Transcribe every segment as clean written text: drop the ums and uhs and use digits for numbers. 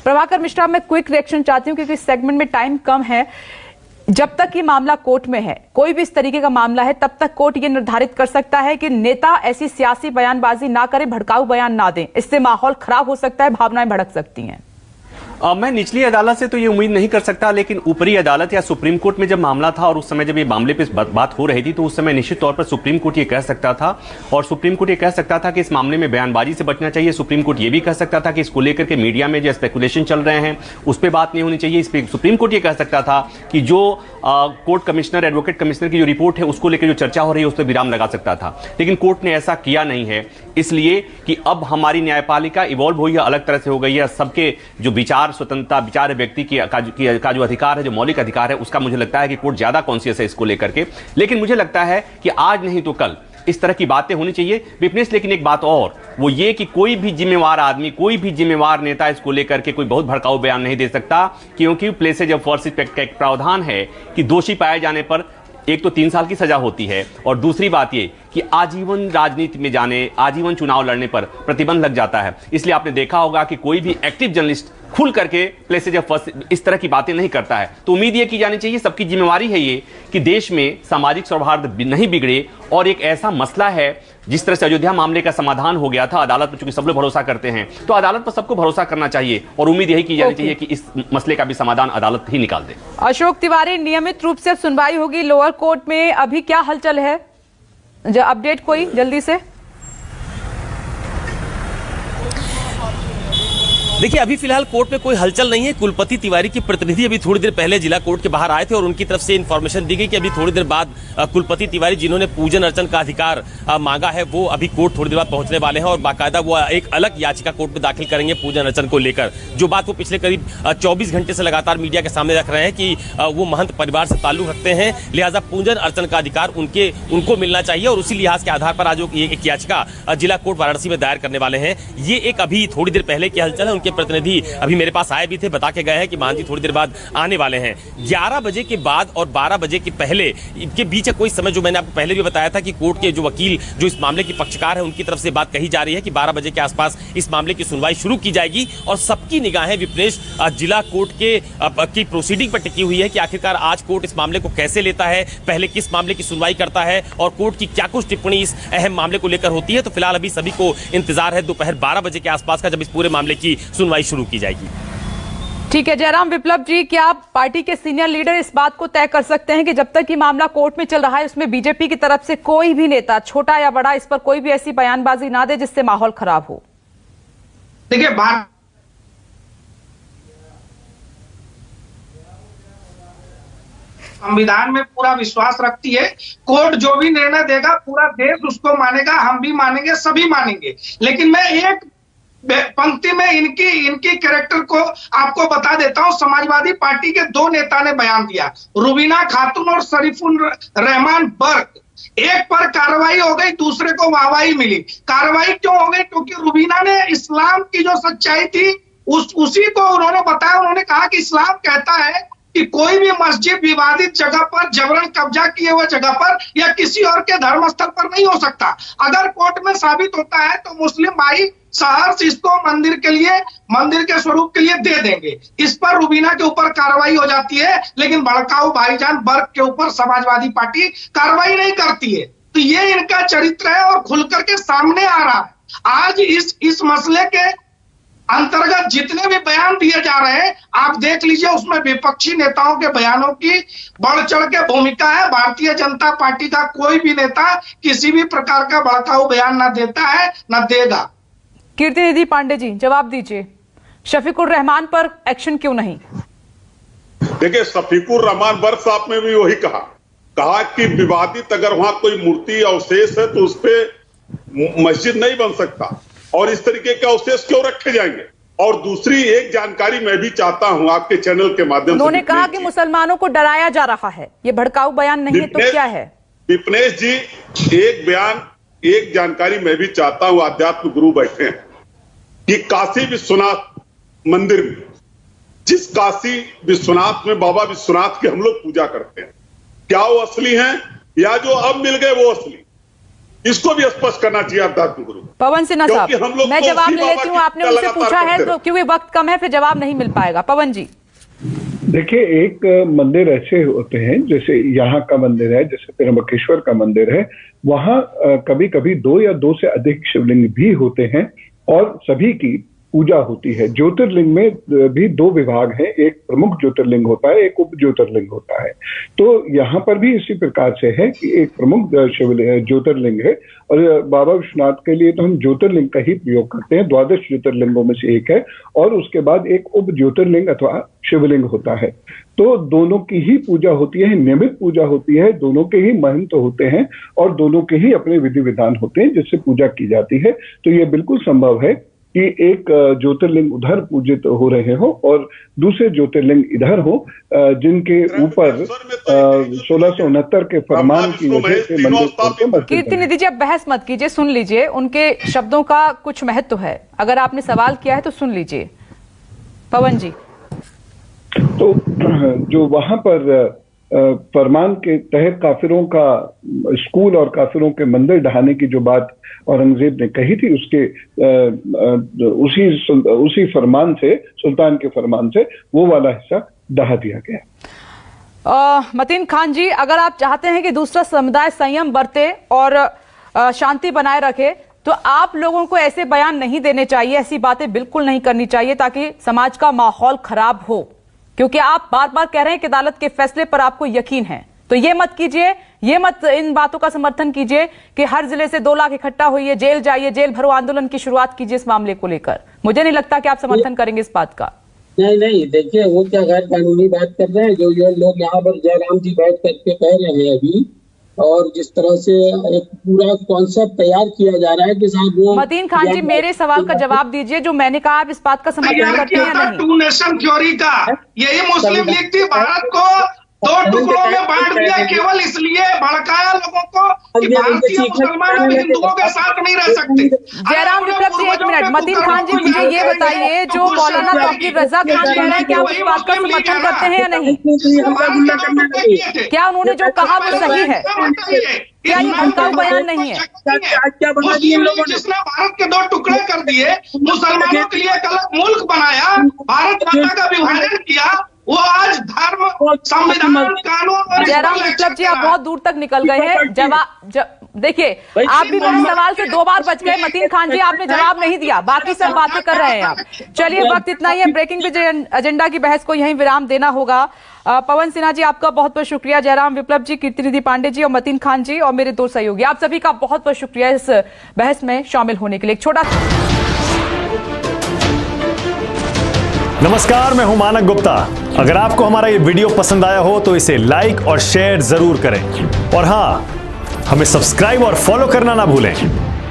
प्रभाकर मिश्रा, मैं quick reaction चाहती हूँ क्योंकि इस सेगमेंट में टाइम कम है। जब तक ये मामला कोर्ट में है, कोई भी इस तरीके का मामला है, तब तक कोर्ट ये निर्धारित कर सकता है कि नेता ऐसी सियासी बयानबाजी ना करे, भड़काऊ बयान ना दें। इससे माहौल खराब हो सकता है, भावनाएं भड़क सकती हैं। मैं निचली अदालत से तो ये उम्मीद नहीं कर सकता, लेकिन ऊपरी अदालत या सुप्रीम कोर्ट में जब मामला था और उस समय जब ये मामले पे बात हो रही थी, तो उस समय निश्चित तौर पर सुप्रीम कोर्ट ये कह सकता था, और सुप्रीम कोर्ट ये कह सकता था कि इस मामले में बयानबाजी से बचना चाहिए। सुप्रीम कोर्ट ये भी कह सकता था कि इसको लेकर के मीडिया में जो स्पेकुलेशन चल रहे हैं उस पर बात नहीं होनी चाहिए। इस पर सुप्रीम कोर्ट ये कह सकता था कि जो कोर्ट कमिश्नर, एडवोकेट कमिश्नर की जो रिपोर्ट है उसको लेकर जो चर्चा हो रही है उस पर विराम लगा सकता था। लेकिन कोर्ट ने ऐसा किया नहीं है, इसलिए कि अब हमारी न्यायपालिका इवॉल्व हुई है, अलग तरह से हो गई है। सबके जो विचार स्वतंत्रता, विचार व्यक्ति का जो अधिकार है, जो मौलिक अधिकार है, उसका मुझे लगता है कि कोर्ट ज्यादा कॉन्शियस है इसको लेकर के। लेकिन मुझे लगता है कि आज नहीं तो कल इस तरह की बातें होनी चाहिए विपनेश। लेकिन एक बात और, वो ये कि कोई भी जिम्मेवार आदमी, कोई भी जिम्मेवार नेता इसको लेकर के कोई बहुत भड़काऊ बयान नहीं दे सकता, क्योंकि प्लेसेज ऑफ फॉल्स एक्ट का एक प्रावधान है कि दोषी पाए जाने पर एक तो 3 साल की सजा होती है, और दूसरी बात ये कि आजीवन राजनीति में जाने, आजीवन चुनाव लड़ने पर प्रतिबंध लग जाता है। इसलिए आपने देखा होगा कि कोई भी एक्टिव जर्नलिस्ट खुल करके प्लेसेज ऑफ फर्स्ट इस तरह की बातें नहीं करता है। तो उम्मीद ये की जानी चाहिए, सबकी जिम्मेवारी है ये कि देश में सामाजिक सौहार्द नहीं बिगड़े। और एक ऐसा मसला है, जिस तरह से अयोध्या मामले का समाधान हो गया था अदालत पर, चूंकि सब लोग भरोसा करते हैं, तो अदालत पर सबको भरोसा करना चाहिए, और उम्मीद यही की जानी चाहिए कि इस मसले का भी समाधान अदालत ही निकाल दे। अशोक तिवारी, नियमित रूप से सुनवाई होगी लोअर कोर्ट में, अभी क्या हलचल है? अपडेट कोई जल्दी से। देखिए, अभी फिलहाल कोर्ट में कोई हलचल नहीं है। कुलपति तिवारी की प्रतिनिधि अभी थोड़ी देर पहले जिला कोर्ट के बाहर आए थे और उनकी तरफ से इन्फॉर्मेशन दी गई कि अभी थोड़ी देर बाद कुलपति तिवारी, जिन्होंने पूजन अर्चन का अधिकार मांगा है, वो अभी कोर्ट थोड़ी देर बाद पहुंचने वाले हैं और बाकायदा वो एक अलग याचिका कोर्ट में दाखिल करेंगे पूजन अर्चन को लेकर। जो बात वो पिछले करीब 24 घंटे से लगातार मीडिया के सामने रख रहे हैं कि वो महंत परिवार से ताल्लुक रखते हैं, लिहाजा पूजन अर्चन का अधिकार उनको मिलना चाहिए, और उसी लिहाज के आधार पर आज एक याचिका जिला कोर्ट वाराणसी में दायर करने वाले हैं। ये एक अभी थोड़ी देर पहले की हलचल है। उनके प्रतिनिधि अभी मेरे पास आए भी थे, बता के गए हैं कि मान जी थोड़ी देर बाद आने वाले हैं। 11 बजे के बाद और 12 बजे के पहले इनके बीच कोई समय, जो मैंने आपको पहले भी बताया था कि कोर्ट के जो वकील, जो इस मामले की पक्षकार है, उनकी तरफ से बात कही जा रही है कि 12 बजे के आसपास इस मामले की सुनवाई शुरू की जाएगी। और सबकी निगाहें विपनेश जिला कोर्ट की प्रोसीडिंग पर टिकी हुई है कि आखिरकार आज कोर्ट इस मामले को कैसे लेता है, पहले किस मामले की सुनवाई करता है और कोर्ट की क्या कुछ टिप्पणी इस अहम मामले को लेकर होती है। तो फिलहाल अभी सभी को इंतजार है दोपहर 12 बजे के आसपास का, जब इस पूरे मामले की सुनवाई शुरू की जाएगी। ठीक है जयराम। विप्लव जी, क्या पार्टी के सीनियर लीडर इस बात को तय कर सकते हैं कि जब तक ये मामला कोर्ट में चल रहा है, उसमें बीजेपी की तरफ से कोई भी नेता, छोटा या बड़ा, इस पर कोई भी ऐसी बयानबाजी ना दे जिससे माहौल खराब हो? देखिए, संविधान में पूरा विश्वास रखती है। कोर्ट जो भी निर्णय देगा पूरा देश उसको मानेगा, हम भी मानेंगे, सभी मानेंगे। लेकिन मैं एक पंक्ति में इनकी कैरेक्टर को आपको बता देता हूं। समाजवादी पार्टी के 2 नेता ने बयान दिया, रुबीना खातून और शरीफुल रहमान बर्क। एक पर कार्रवाई हो गई, दूसरे को वाहवाही मिली। कार्रवाई क्यों हो गई? क्योंकि रुबीना ने इस्लाम की जो सच्चाई थी उसी को उन्होंने बताया। उन्होंने कहा कि इस्लाम कहता है कि कोई भी मस्जिद विवादित जगह पर, जबरन कब्जा किए हुए जगह पर या किसी और के धर्म स्थल पर नहीं हो सकता। अगर कोर्ट में साबित होता है तो मुस्लिम भाई सहर्ष इसको मंदिर के स्वरूप के लिए दे देंगे। इस पर रुबीना के ऊपर कार्रवाई हो जाती है, लेकिन भड़काऊ भाईजान बर्क के ऊपर समाजवादी पार्टी कार्रवाई नहीं करती है। तो ये इनका चरित्र है और खुल करके सामने आ रहा है। आज इस मसले के अंतर्गत जितने भी बयान दिए जा रहे हैं, आप देख लीजिए, उसमें विपक्षी नेताओं के बयानों की बढ़ चढ़ के भूमिका है। भारतीय जनता पार्टी का कोई भी नेता किसी भी प्रकार का भड़काऊ बयान ना देता है, ना देगा। कीर्ति निधि पांडे जी, जवाब दीजिए, शफीकुर रहमान पर एक्शन क्यों नहीं? देखिए, शफीकुर रहमान बर्क साहब ने भी वही कहा कि विवादित अगर वहां कोई मूर्ति अवशेष है तो उस पर मस्जिद नहीं बन सकता, और इस तरीके के अवशेष क्यों रखे जाएंगे। और दूसरी एक जानकारी मैं भी चाहता हूं आपके चैनल के माध्यम से। उन्होंने कहा कि मुसलमानों को डराया जा रहा है, ये भड़काऊ बयान नहीं है तो क्या है? विपनेश जी, एक जानकारी मैं भी चाहता हूं, आध्यात्म गुरु बैठे हैं कि काशी विश्वनाथ मंदिर में, जिस काशी विश्वनाथ में बाबा विश्वनाथ की हम लोग पूजा करते हैं, क्या वो असली हैं या जो अब मिल गए वो असली? इसको भी स्पष्ट करना चाहिए अध्यात्म गुरु। पवन सिन्हा क्योंकि हम साहब, लोग मैं तो जवाब उसी ले बाबा लेती हूँ, की आपने पूजा उनसे लगातार पूछा है करते तो रहे। क्योंकि वक्त कम है फिर जवाब नहीं मिल पाएगा। पवन जी, देखिए, एक मंदिर ऐसे होते हैं, जैसे यहाँ का मंदिर है, जैसे त्र्यंबकेश्वर का मंदिर है, वहाँ कभी कभी 2 या 2 से अधिक शिवलिंग भी होते हैं और सभी की पूजा होती है। ज्योतिर्लिंग में भी 2 विभाग हैं, एक प्रमुख ज्योतिर्लिंग होता है, एक उप ज्योतिर्लिंग होता है। तो यहाँ पर भी इसी प्रकार से है कि एक प्रमुख ज्योतिर्लिंग है और बाबा विश्वनाथ के लिए तो हम ज्योतिर्लिंग का ही प्रयोग करते हैं, 12 ज्योतिर्लिंगों में से एक है, और उसके बाद एक उप ज्योतिर्लिंग अथवा शिवलिंग होता है। तो दोनों की ही पूजा होती है, नियमित पूजा होती है, दोनों के ही महंत होते हैं और दोनों के ही अपने विधि विधान होते हैं जिससे पूजा की जाती है। तो ये बिल्कुल संभव है कि एक ज्योतिर्लिंग उधर पूजित हो रहे हो और दूसरे ज्योतिर्लिंग इधर हो, जिनके ऊपर 1669 के फरमान की वजह से मंदिर तोड़कर मस्जिद कीर्ति निधि जी, अब बहस मत कीजिए, सुन लीजिए, उनके शब्दों का कुछ महत्व है। अगर आपने सवाल किया है तो सुन लीजिए। पवन जी, तो जो वहां पर फरमान के तहत काफिरों का स्कूल और काफिरों के मंदिर ढहाने की जो बात औरंगजेब ने कही थी, उसके उसी फरमान से, सुल्तान के फरमान से वो वाला हिस्सा ढहा दिया गया। मतीन खान जी, अगर आप चाहते हैं कि दूसरा समुदाय संयम बरते और शांति बनाए रखे तो आप लोगों को ऐसे बयान नहीं देने चाहिए, ऐसी बातें बिल्कुल नहीं करनी चाहिए ताकि समाज का माहौल खराब हो, क्योंकि आप बार बार कह रहे हैं कि अदालत के फैसले पर आपको यकीन है। तो ये मत कीजिए, ये मत इन बातों का समर्थन कीजिए कि हर जिले से 2 लाख इकट्ठा हुई है, जेल जाइए, जेल भरो आंदोलन की शुरुआत कीजिए इस मामले को लेकर। मुझे नहीं लगता कि आप समर्थन करेंगे इस बात का। नहीं, देखिए, वो क्या गैर कानूनी बात कर रहे हैं जो लोग यहाँ पर जयराम जी बैठ करके कह रहे हैं अभी, और जिस तरह से एक पूरा कॉन्सेप्ट तैयार किया जा रहा है कि साहब वो। मतीन खान जी, मेरे सवाल का जवाब दीजिए, जो मैंने कहा आप इस बात का समर्थन करते हैं या नहीं? 2 नेशन थ्योरी का यही मुस्लिम लीग थी, भारत को 2 टुकड़ों में बांट दिया केवल इसलिए, भड़काया लोगों को कि भारतीय मुसलमान और हिंदुओं के साथ नहीं रह सकते। जयराम विप्लव जी, 1 मिनट। मतीन खान जी, मुझे ये बताइए, जो मौलाना तौकीर रजा खान कह रहे हैं, क्या आप इस बात का समर्थन करते हैं या नहीं? क्या उन्होंने जो कहा वो सही है? क्या ये भड़काऊ बयान नहीं है? जिसने भारत के 2 टुकड़े कर दिए, मुसलमानों के लिए एक अलग मुल्क बनाया, भारत माता का विभाजन किया, वो आज धर्म, संविधान, कानून और जयराम विप्लव जी, आप बहुत दूर तक निकल गए हैं। देखिए, आप भी मेरे सवाल से 2 बार बच गए। मतीन खान जी, आपने जवाब नहीं दिया, बाकी सब बातें कर रहे हैं आप। चलिए, वक्त इतना ही है, ब्रेकिंग एजेंडा की बहस को यहीं विराम देना होगा। पवन सिन्हा जी, आपका बहुत बहुत शुक्रिया। जयराम विप्लव जी, कीर्ति निधि पांडे जी और मतीन खान जी और मेरे 2 सहयोगी, आप सभी का बहुत बहुत शुक्रिया इस बहस में शामिल होने के लिए। एक छोटा नमस्कार, मैं हूं मानक गुप्ता। अगर आपको हमारा ये वीडियो पसंद आया हो तो इसे लाइक और शेयर जरूर करें, और हां, हमें सब्सक्राइब और फॉलो करना ना भूलें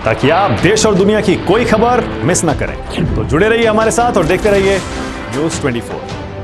ताकि आप देश और दुनिया की कोई खबर मिस ना करें। तो जुड़े रहिए हमारे साथ और देखते रहिए न्यूज़ 24।